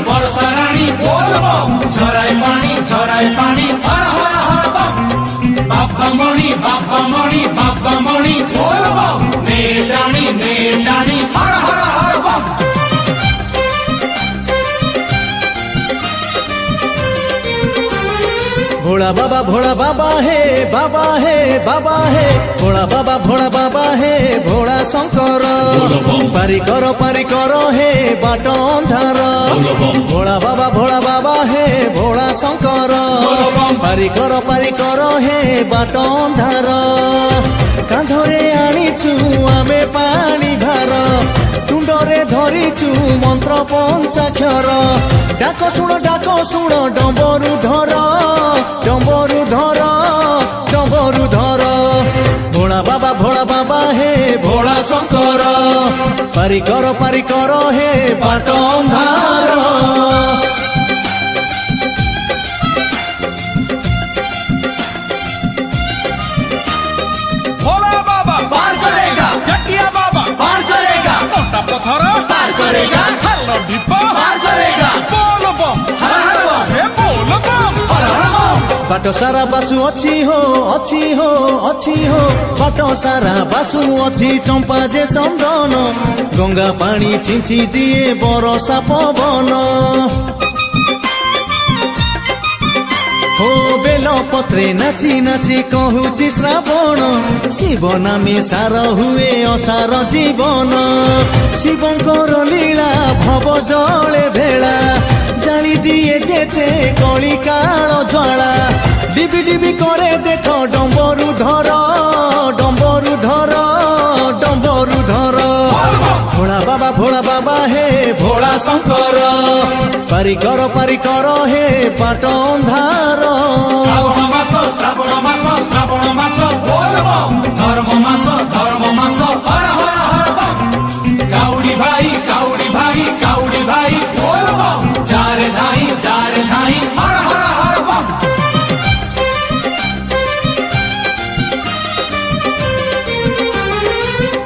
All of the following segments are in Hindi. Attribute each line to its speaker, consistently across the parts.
Speaker 1: बरसा रानी बोल बम झराय पानी हर हर हर बम बाबा मणि बोल बम नेटानी हर हर हर बम
Speaker 2: भोला बाबा हे बाबा हे भोला बाबा हे भोला शंकर पारी करो हे बाट अंधार भोला बाबा हे भोला शंकर पारी करो हे बाट अंधार कांधरे आनीचु आमे पानी भार तुंडरे धरिचु मंत्र पंचाक्षर डाक शुण डंबरु धर भोला बाबा हे भोला शंकर पारी करो हे बाट अंधार
Speaker 1: भोला बाबा पार करेगा जटिया बाबा पार करेगा मोटा पत्थर पार करेगा हल्ला ढिप्पा पार करेगा बोल बम हर हर बम हे बोल बम हर हर बम
Speaker 2: बाट सारा बासु अच्छी हो बाट सारा बासु अच्छी चंपा जे चंदन गंगा पानी छिंची दिए बरसा पवन हो बेल पत्रे नाची कहूची श्रावण शिव नामी सार हुए असार जीवन शिवंकर लीला भव जले भेला जानी दिए जेते कली काल ज्वाला डिबी करे देख डंबरु धर भोला बाबा हे भोला शंकर पारी करो हे बाट अंधार
Speaker 1: श्रावण मास बोल बम धर्म मास हर हर हर बम काउडी भाई बोल बम जारे धाई हर हर हर बम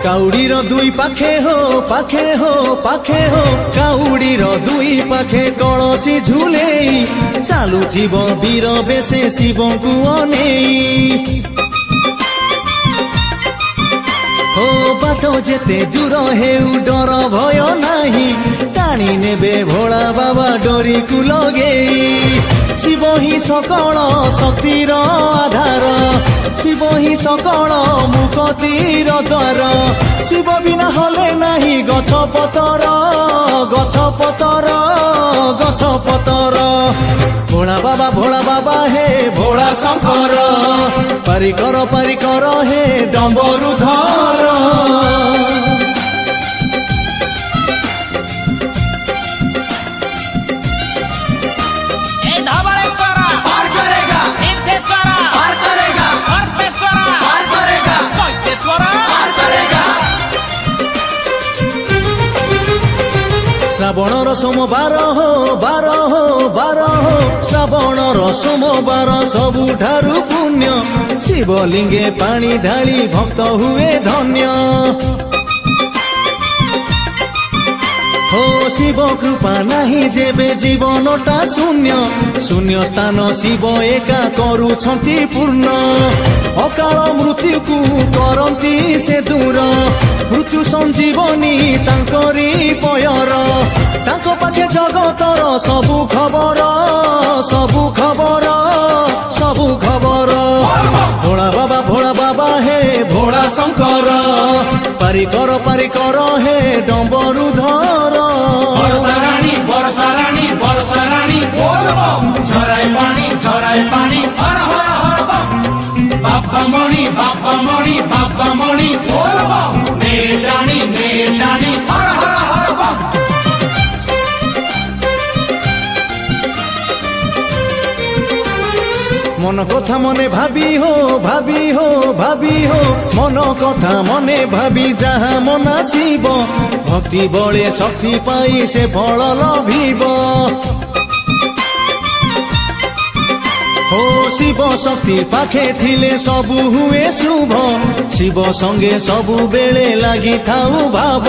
Speaker 2: काउडीर दुई पाखे हो काउडीर दुई पाखे कलसी झुले चालू थीब वीर बेसे शिव को अनेई हो बाटो जेते दूर हेउ डर भय नाही टाणी नेबे भोला बाबा डोरी को लगेई शिव ही सकल शक्तिर आधार शिव ही सकल मुक्तिर द्वार शिव बिना हले नाही गछ पतर भोला बाबा हे भोला शंकर पारी करो हे डंबरु धर श्रावणर सोमवार हो श्रावणर सोमवार सबुठारु पुण्य शिवलिंगे पानी ढाली भक्त हुए धन्य हो शिव कृपा नाही जेबे जीवनटा शून्य स्थान शिव एका करुछंती पूर्ण अकाल मृत्यु को करंती से दूर मृत्यु संजीवनी तांकरी पयर तांको पाखे जगतर सबु खबर भोला बाबा हे भोला शंकर पारी करो हे डंबरु धर
Speaker 1: बरसा रानी बोल बम झराय पानी हर हर हर बम बाबा मणि बोल बम नेटानी हर हर हर बम
Speaker 2: मन कथा मने भाबी हो मन कथा मने भाबी जहा मना शिव भक्ति बळे शक्ति पाई से फल लभिब हो शिव शक्ति पाखे थिले सबु हुए शुभ शिव संगे सबु बेले लागि थाउ भाव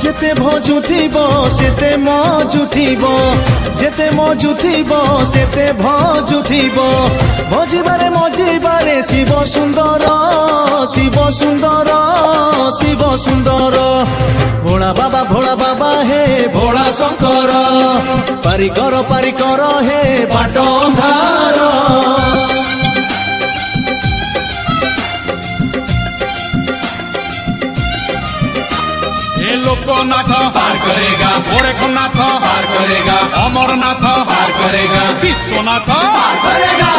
Speaker 2: जेते भजुथिब सेते मजुथिब जेते मजुथिब सेते भजुथिब भजिबारे मजिबारे शिव सुंदर शिव सुंदर शिव सुंदर भोला बाबा हे भोला शंकर पारिकर हे बाट अंधार
Speaker 1: लोकनाथ पार करेगा, गोरखनाथ पार करेगा, अमरनाथ पार करेगा, विश्वनाथ पार करेगा।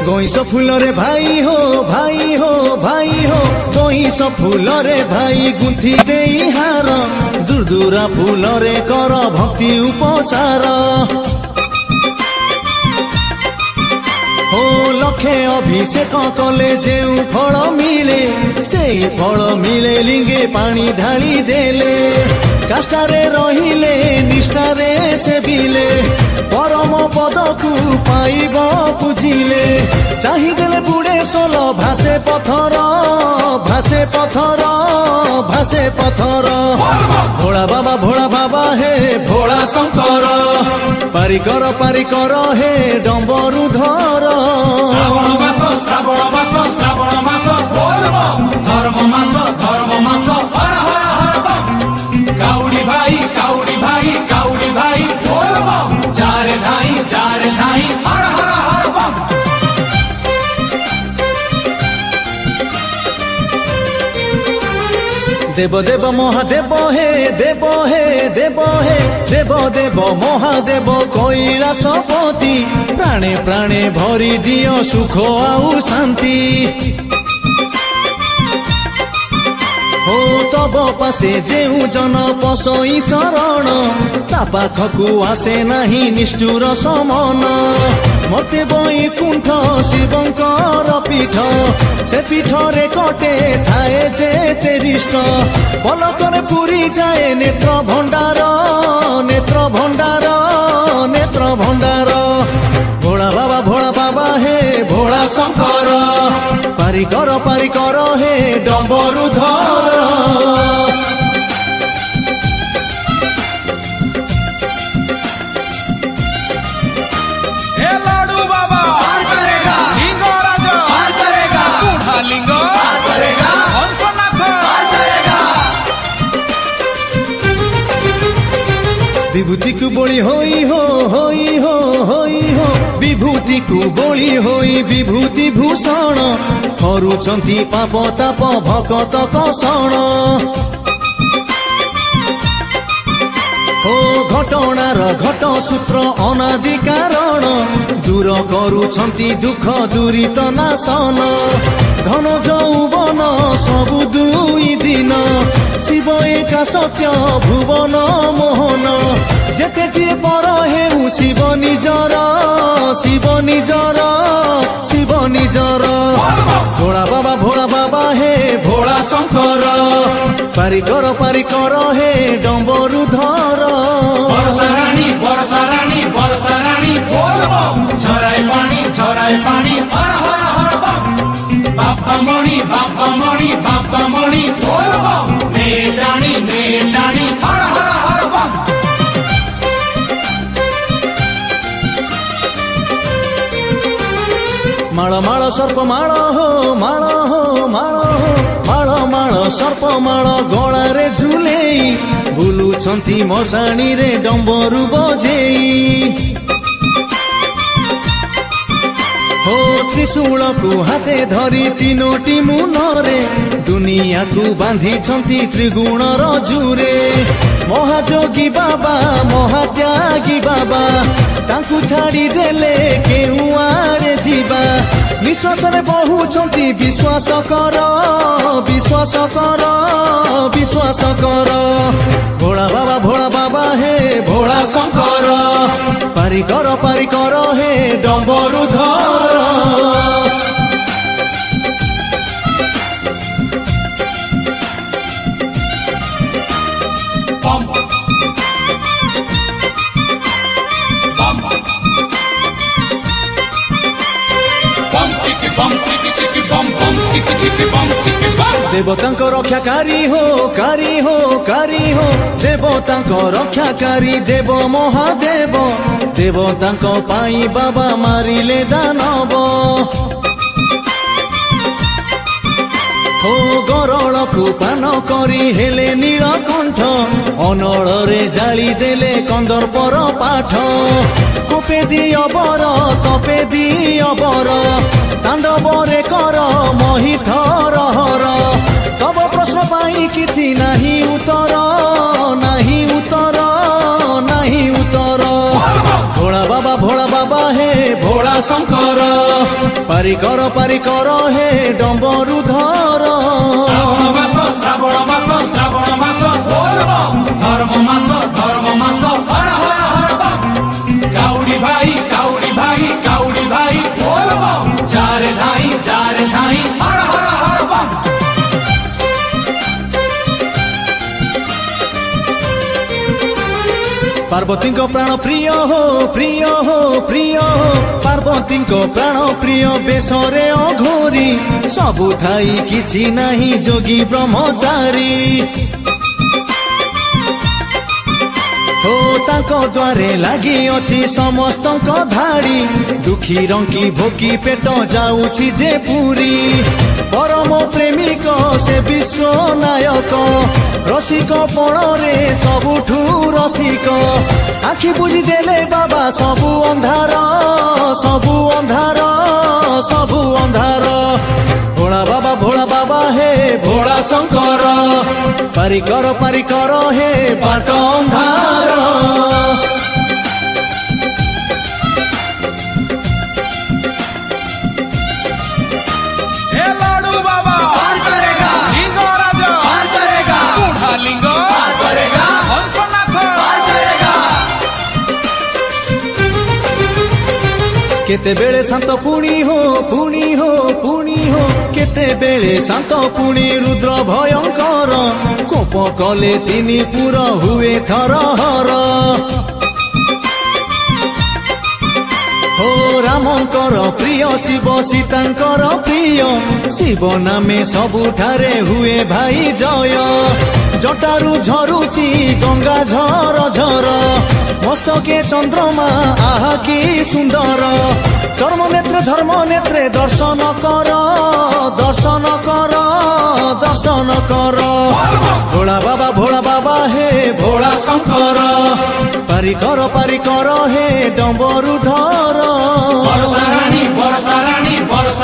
Speaker 2: गईस फूल रे भाई हो भाई हो भाई हो गईस फूल रे भाई गुंथी देई हार दूरदूरा फूल रे कर भक्ति उपचार हो लखे अभिषेक कले जेउ फल मिले से फल मिले लिंगे पानी ढाली देले काष्ठारे रहिले निष्ठारे सेविले परम पद को पाइब पूजिले चाहिदेले बुढ़े सोल भासे पथर भासे पथर भासे पथर भोला बाबा हे भोला शंकर पारिकर हे डम्बरुधर
Speaker 1: श्रावण मास धर्म मास हर हर हर बम काउडी भाई बोल बम जारे धाई हर हर हर बम
Speaker 2: देव महादेव हे देव महादेव कैलासपति प्राणे प्राणे भरी दियो सुख आउ शांति हो तब पासे जेउ जन पसई शरण ता पाखकु आसे नाही निष्ठुर समन मते बैकुंठ शिवंकर पीठ से पीठरे कटे थाए जेते रिष्ट पलकरे पुरी जाए नेत्र भंडार नेत्र भंडार नेत्र भंडार भोला बाबा हे भोला शंकर पारिकर हे डम्बरुधर विभूति को बोली होई हो विभूति को बोली होई विभूति भूषण करुचंती पाप ताप भकत कषण हो घटनार घट सूत्र अनादि कारण दूर करुचंती दुख दूरित नाशन धन जौवन सबु दुई दिन शिव एका सत्य भुवन मोहन जेते जे पर हेउ शिव निजर शिव निजर शिव निजर भोला बाबा हे भोला शंकर पारिकर हे डम्बरुधर
Speaker 1: बरसा रानी बोल बम झराय पानी हर हर हर बम बाबा मणि बोल बम नेटानी हर हर हर बम
Speaker 2: माळ सर्प माळ सर्प माळ गଳାରେ ଝୁଲେଇ ବୁଲୁଛନ୍ତି ମଶାଣିରେ ଡମ୍ବରୁ ବଜେଇ हो त्रिशूल को हाथे धरी तीनोटी मुनरे दुनिया को बांधी त्रिगुण रजुरे महाजोगी बाबा महात्यागी बाबा तांकु छाड़ी देले केउ आड़े जीवा विश्वास रे बहुचंती विश्वास कर भोला बाबा हे भोला शंकर पारिकर हे डम्बरुधर
Speaker 1: bum chickie bum chickie bum chickie bum
Speaker 2: देवतांको रक्षाकारी हो कारी हो कारी हो देवतांको रक्षाकारी देव महादेव देवतांको पाई बाबा मारिले दानव हो गरळकु पान करी हेले नीलकंठ अनଳରେ जाली देले कंदर्पर पाठ कोपे दिअबर कपे दिअबर तांडवरे कर महिथर हर तब प्रश्न पाई किछि नाही उत्तर नाही उत्तर नाही उत्तर भोला बाबा हे भोला शंकर पारिकर हे डम्बरुधर
Speaker 1: श्रावण मास धर्म मास हर हर हर बम काउडी भाई बोल बम जारे धाई हर हर हर बम
Speaker 2: पार्वती को प्राण प्रिय हो प्रिय हो प्रिय हो पार्वती को प्राण प्रिय बेसरे अघोरी सबु थाई किछि नाही जोगी ब्रह्मचारी हो ताको द्वारे लागी अछि समस्त धाड़ी दुखी रंकी भोकी पेट जाउछि जे पूरी परम प्रेमिक से विश्व नायक रसिक पणरे सबुठू रसिक आखि बुझी देले बाबा सबु अंधार सबु अंधार सबु अंधार भोला बाबा हे भोला शंकर पारिकर हे बाट अंधार केते बेले शांत पुणी हो केते बेले शांत पुणी रुद्र भयंकर कोप कले तिनी पुरा हुए थरहर हो रामंकर प्रिय शिव सीतांकर प्रिय शिव नामे सबुठारे हुए भाई जय जटारू झरुची गंगा झर झर मस्तके चंद्रमा आहा की सुंदर चर्म नेत्रे धर्म नेत्रे दर्शन कर दर्शन कर दर्शन कर भोला बाबा हे भोला शंकर पारिकर हे डम्बरुधर
Speaker 1: बरसा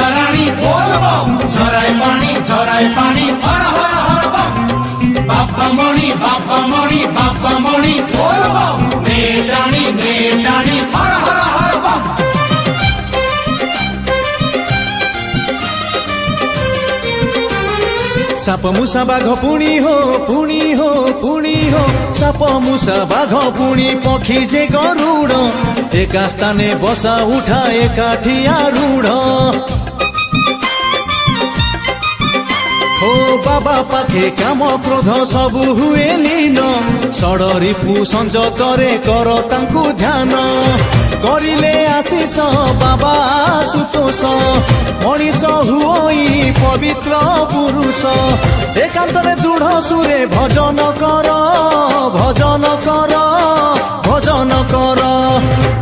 Speaker 1: रानी बोल बम झराय पानी हर हर हर बम बाबा मणि बोल बम नेटानी हर हर हर बम
Speaker 2: साप मुसा बाघ पुणी हो साप मुसा बाघ पुणी पक्षी जे गरुड़ एका स्थाने बसा उठा एकाठी आरूढ़ हो बाबा पाखे काम क्रोध सबु हुए लीन षडरिपु संज करे कर तांकु ध्यान करिले आशीष बाबा आशुतोष मनीष हुई पवित्र पुरुष एकांतरे दृढ़ सुरे भजन कर भजन कर भजन कर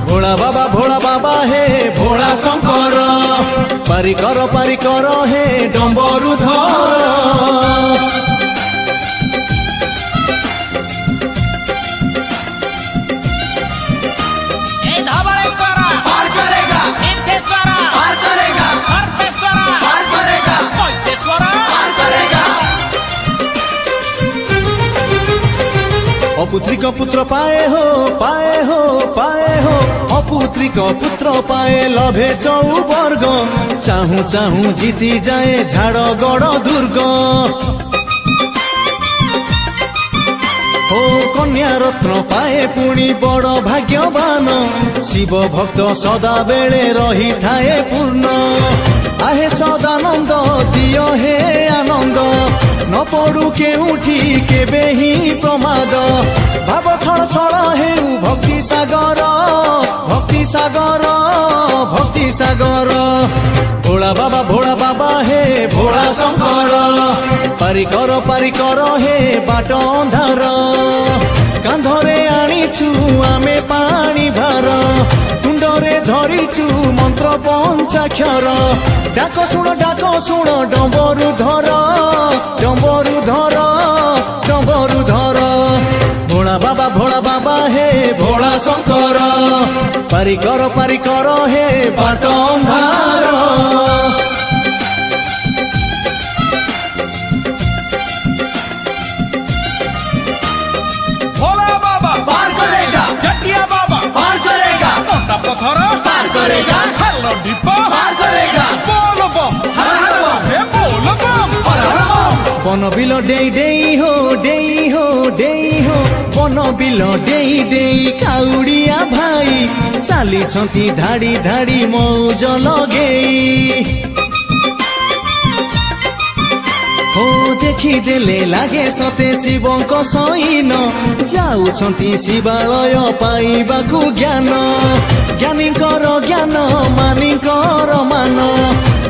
Speaker 2: भोला बाबा हे भोला शंकर पारिकर हे डम्बरुधर अपुत्रिक पुत्र पाए हो अपुत्रिक पुत्र पाए लभे चौवर्ग चाहू जीती जाए झाड़गढ़ दुर्ग हो कन्या रत्न पाए पुणी बड़ भाग्यवान शिव भक्त सदा बेले रही थाए पूर्ण आहे सदानंद दियो हे आनंद न पड़ू केउठी केबे ही प्रमाद भाव छड़ छड़ हेउ भक्ति सागर भक्ति सागर भक्ति सागर भोला बाबा हे भोला शंकर पारिकर हे बाट अंधार कांधरे आनीचु आमे पानी भार कुंडरे धरिचु मंत्र पंचाक्षर डाक शुण डंबरु धर भोला बाबा हे भोला शंकर पारिकर हे बाट अंधार
Speaker 1: पत्थर पार करेगा हल्ला डिब्बा पार करेगा बोल बम हर हर बम हे बोल बम हर हर बम
Speaker 2: बन बिल डेई हो बन बिल डेई काउड़िया भाई चाली छंती धाड़ी मौज लगेई हो देखी देले लागे सते शिवंक सैन जाउछंती शिवालय पाइबाकू ज्ञान ज्ञानीकर ज्ञान मानिकर मान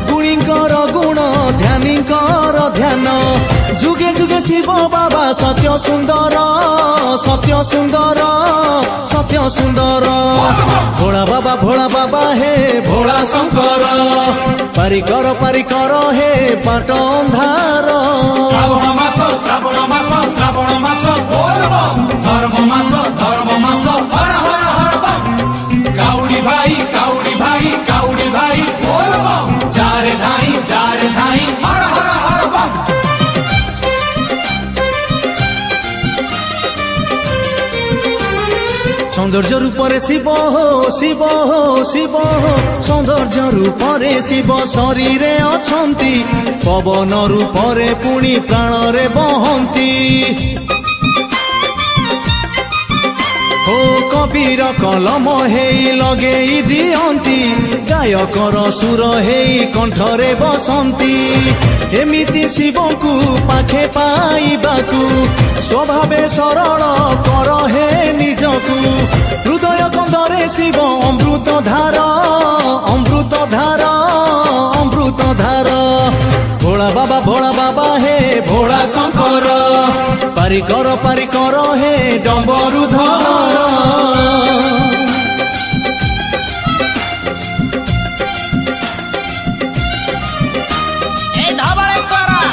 Speaker 2: गुणीकर गुण ध्यानीकर ध्यान जुगे जुगे शिव बाबा सत्य सुंदर भोला बाबा हे भोला शंकर पारिकर हे बाट अंधार
Speaker 1: श्रावण मास बोल बम धर्म मास हर हर हर बम काउड़ी भाई बोल बम जारे धाई हर हर हर बम
Speaker 2: सौंदर्य रूपरे शिव हो सौंदर्य रूपरे शिव शरीरे अछंती पवन रूपरे पुणी प्राणरे बहंती हो कबीर कलम हेई लगेई दियंती गायकर सुर हेई कंठरे बसंती एमिति शिवंकु पाखे पाइबाकू स्वभावे सरल कर हे निजकू हृदय कंदरे शिव अमृत धार भोला बाबा हे भोला शंकर पारिकर हे डंबरु धर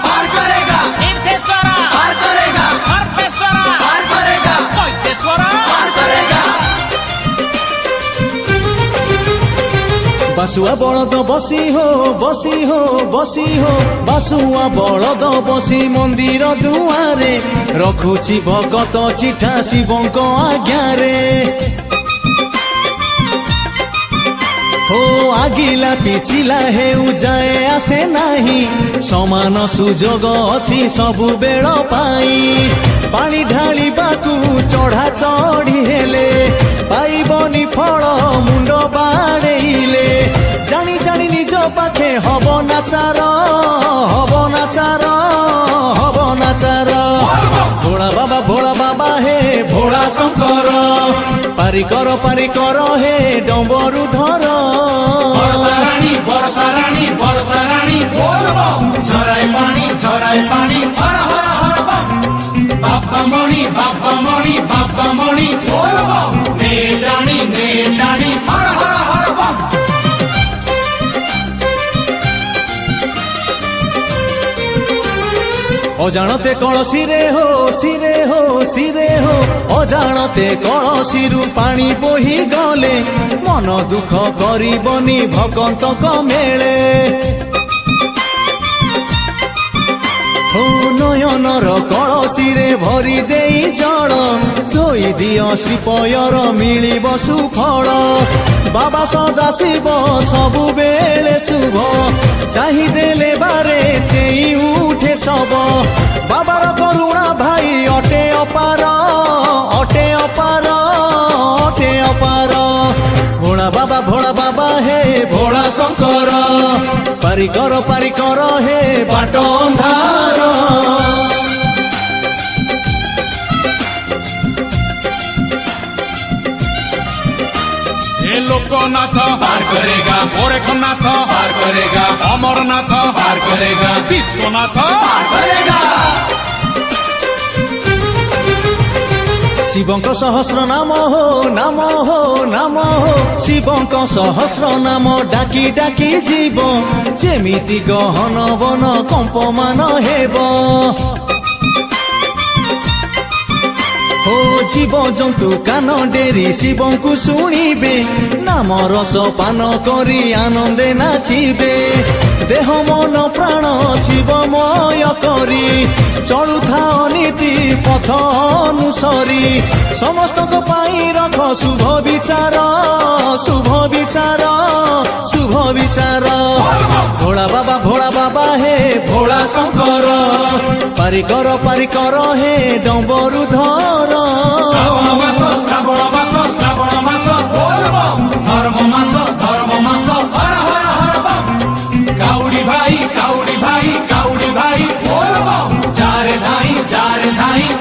Speaker 1: पार करेगा सिद्धेश्वर पार करेगा सर्वेश्वर पार करेगा वैद्येश्वर पार करेगा
Speaker 2: बासुआ बलद बसी हो बासुआ बलद बसी मंदिर दुआरे रखुची भगत चिठा शिवंक आज्ञारे हो आगिला पिछिला हेउ जाए आसे नाही समान सुजोग अछि सबु बेल पाई पानी ढाली बाकू चढ़ा चढ़ी हेले पाइबनी फल मुंड बाड़ेइले जानी जानी निज पाखे हब नाचार भोला बाबा हे भोला शंकर पारिकर हे डंबरु धर
Speaker 1: बरसा रानी बोल बम झराय पानी हर हर हर बम बाबा मणि बोल बम नेडानी हर हर हर बम
Speaker 2: अजाणते कलसीरे हो अजाणते कलसीरु पानी बोही गले मन दुख करिबनी भगंतक मेले हो नयनर कलसीरे भरी देई जल धोई दियो श्रीपयर मिलिब सुफल बाबा सदा शिव सबु बेले शुभ चाहिदेले बारे चेई उठे सब बाबार करुणा भाई अटे अपार भोला बाबा हे भोला शंकर पारिकर हे बाट अंधार
Speaker 1: हे लोकनाथ पार करेगा। गोरखनाथ पार करेगा। अमरनाथ पार करेगा। विश्वनाथ पार करेगा।
Speaker 2: शिवंक सहस्र नाम हो नाम हो नाम हो शिवंक सहस्र नाम डाकी डाकी जीव जेमिति गहन बन कंपमान हेब हो जीव जंतु कान डेरी शिवं को शुणिबे नाम रस पान करी आनंदे नाचिबे देह मन प्राण शिवमय करी चलुथा नीति पथ अनुसरी समस्त को पाई रख शुभ विचार शुभ विचार शुभ विचार भोला बाबा हे भोला शंकर पारिकर हे डम्बरुधर
Speaker 1: श्रावण मास धर्म मास हर हर हर बम काउडी भाई बोल बम जारे धाई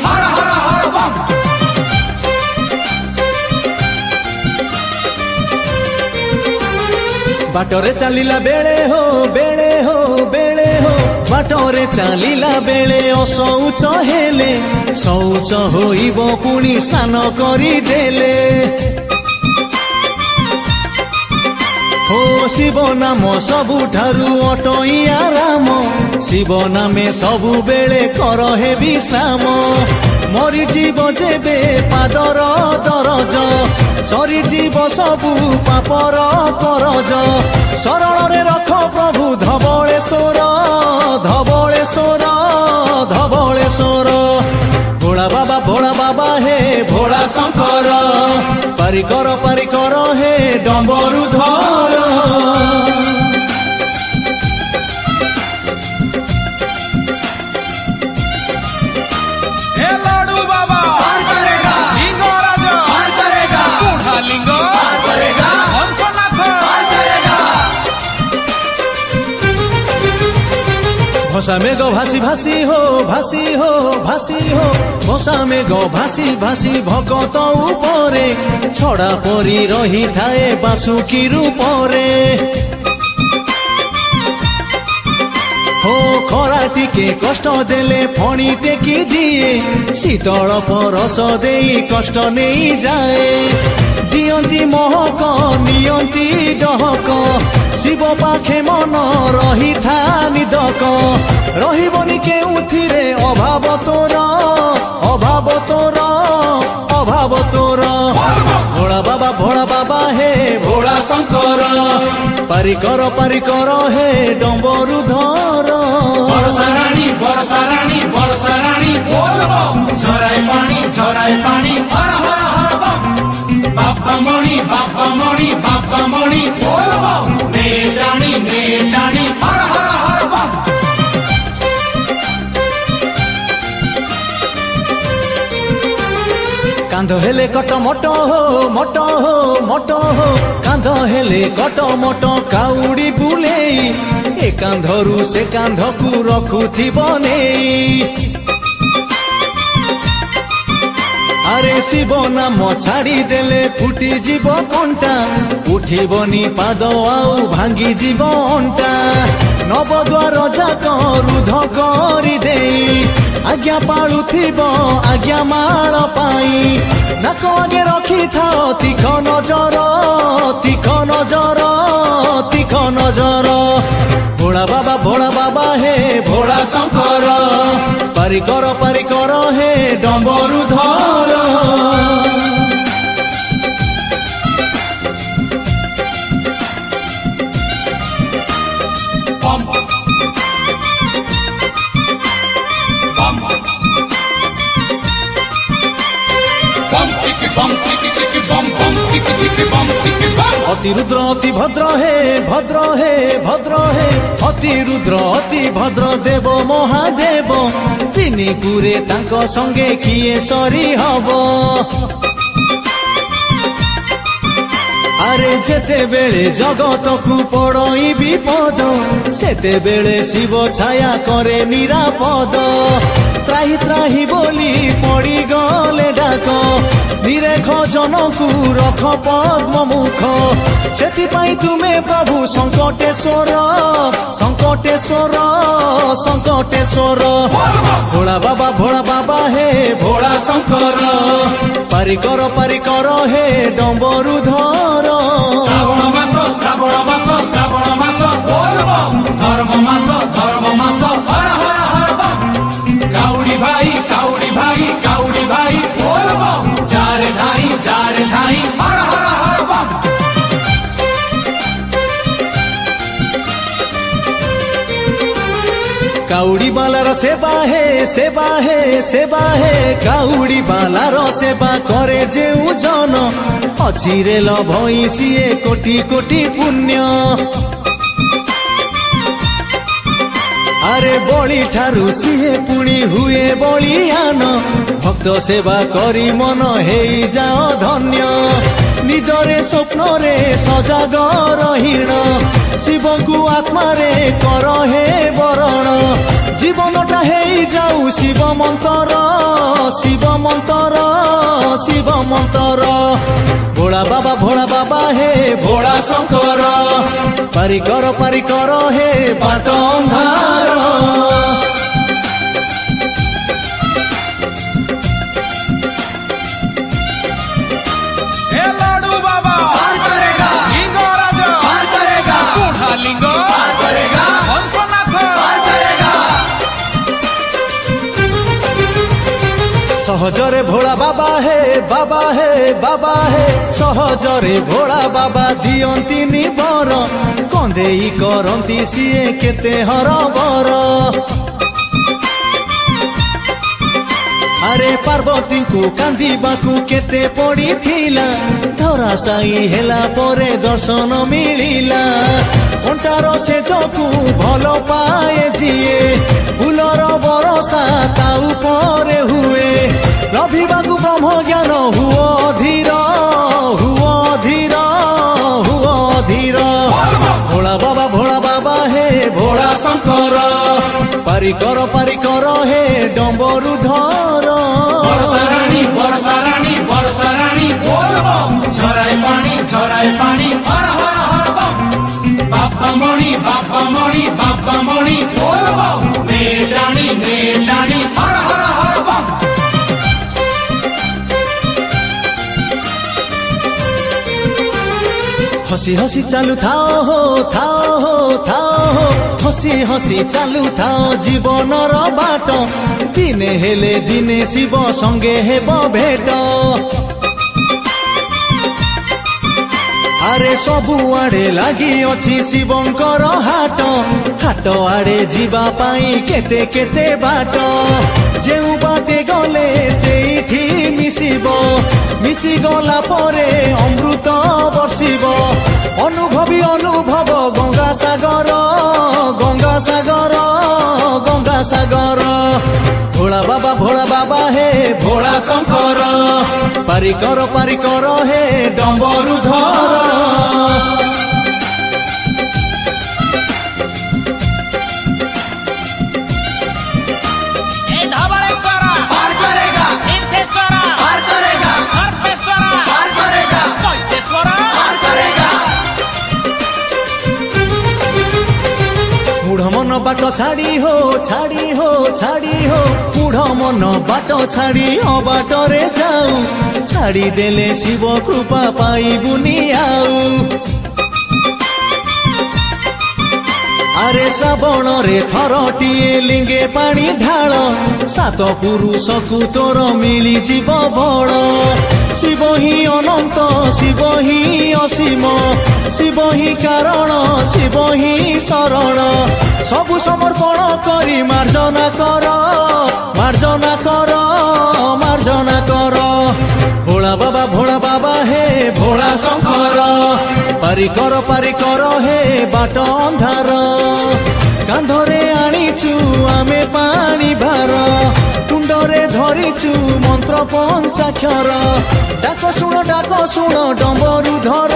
Speaker 1: हर हर हर बम
Speaker 2: बाटरे चलिला बेले हो बाटरे चलिला बेले असौच हेले शौच होइब पुणी स्नान करी देले हो शिव नाम सबुठारु अटइया राम शिव नामे सबु बेले कर हे विश्राम मरी जीव जेबे पादर दरज सरी जीव सबु पापर करज शरण रे रख प्रभु धबलेश्वर भोला बाबा हे भोला शंकर पारिकर हे डम्बरुधर
Speaker 1: हे लाडू बाबा पार करेगा। लिंगराज पार करेगा। बूढ़ा लिंग पार करेगा। हंसनाथ पार करेगा।
Speaker 2: भसा में गो भासी हो भसा में गो भासी भगत उपरे छड़ा परी रही थाए बासुकी रूपरे हो खरा टिके कष्ट देले फणी टेकी दिए शीतल परस देई कष्ट नहीं जाए दियंती महक नियंती डहक शिव पाखे मन रही था निदक रहिबनी केउथिरे अभाव तोर भोला बाबा हे भोला शंकर पारिकर हे डम्बरुधर
Speaker 1: बरसा रानी बोल बम झराए पानी हर हर हर बम बाबा मणि बोल बम नेटानी हर हर हर बम
Speaker 2: कांध हेले कट मोट हो कांध हेले कट मोट काउडी बुलेई ए कांधरू से कांधकू रखुथिब नेई अरे शिव नाम छाड़ी देले फुटी जीव कंटा उठिबनी पाद आउ भांगी जीव अंटा नवद्वार जाक रुध करी देई आज्ञा पाळुथिब आज्ञा माळ पाई नाक आगे रखी थाओ तीख नजर भोला बाबा हे भोला शंकर पारिकर हे डम्बरुधर अतिरुद्र अति भद्र हे अतिरुद्र अति भद्र देव महादेव तिनी पुरे तांको संगे किए सरी हबो अरे जेते बेले जगत को पड़ई विपद सेते बेले शिव छाया करे निरापद त्राही बोली पड़ी गले डाक निरे दुख जनकु रख पद्म मुख सेथिपाई तुमे प्रभु संकटेश्वर संकटेश्वर संकटेश्वर भोला बाबा हे भोला शंकर पारिकर हे डम्बरुधर
Speaker 1: श्रावण मास श्रावण मास धर्म मास हर हर हर बम काउडी भाई काउडी भाई काउडी भाई बोल बम जारे धाई हर हर हर बम
Speaker 2: काउडी बालार सेवा हे सेवा हे सेवा हे काउडी बालार सेवा करे जेउ जन अछिरे लभई सिए कोटी कोटी पुण्य अरे बळी ठारू सिए पुणी हुए बलियान भक्त सेवा करी मन हेई जाओ धन्य निदरे स्वप्न रे सजाग रहीण शिव को आत्मा रे कर हे बरण जीवनटा हेई जाऊ शिव मंतर शिव मंतर शिव मंतर भोला बाबा हे भोला शंकर पारिकर हे बाट अंधार सहजरे भोला बाबा हे सहजरे भोला बाबा दियंती निबर कंदेई करंती सिए केते हरबर अरे पार्वती को कांदीबाकू केते पड़ीथिला धरा साई हेला परे दर्शन मिलिला कंटार से जकू भल पाए जिए फूलर बरसा ता उपरे हुए लभिबाकू ब्रह्म ज्ञान हुओ धीर हुओ धीर हुओ धीर भोला बाबा हे भोला शंकर पारिकर हे डम्बरुधर
Speaker 1: वर्षा रानी बोल बम झराय पानी हर हर हर बम बाबा मणि बोल बम नेडानी हर हर हर बम
Speaker 2: हसी हसी चालू थाओ हो हसी हसी चालू थाओ जीवनर बाट दिने हेले दिने शिव संगे हेब भेट अरे सबु आड़े लगी अच्छी शिवंकर हाट हाट आड़े जीवा पाई केते केते बाट जेउ बाटे गले सेठी मिसी गला परे अमृत बर्षिब अनुभवी अनुभव गंगा सागर भोला बाबा हे भोला शंकर पारिकर हे डम्बरुधर मन बाट छाड़ी हो मूढ़ मन बाट छाड़ी अबाटरे जाऊ छाड़ी देले शिव कृपा पाइबुनी आऊ अरे श्रावण रे थरटिए लिंगे पानी ढाल सात पुरुष को तोर मिली जीव बड़ शिव ही अनंत शिव ही असीम शिव ही कारण शिव ही शरण सबु समर्पण करी मार्जना कर भोला बाबा हे भोला शंकर पारिकर हे बाट अंधार कांधरे आनीचु आमे पानी भार तुंडरे धरिचु मंत्र पंचाक्षर डाक शुण डम्बरुधर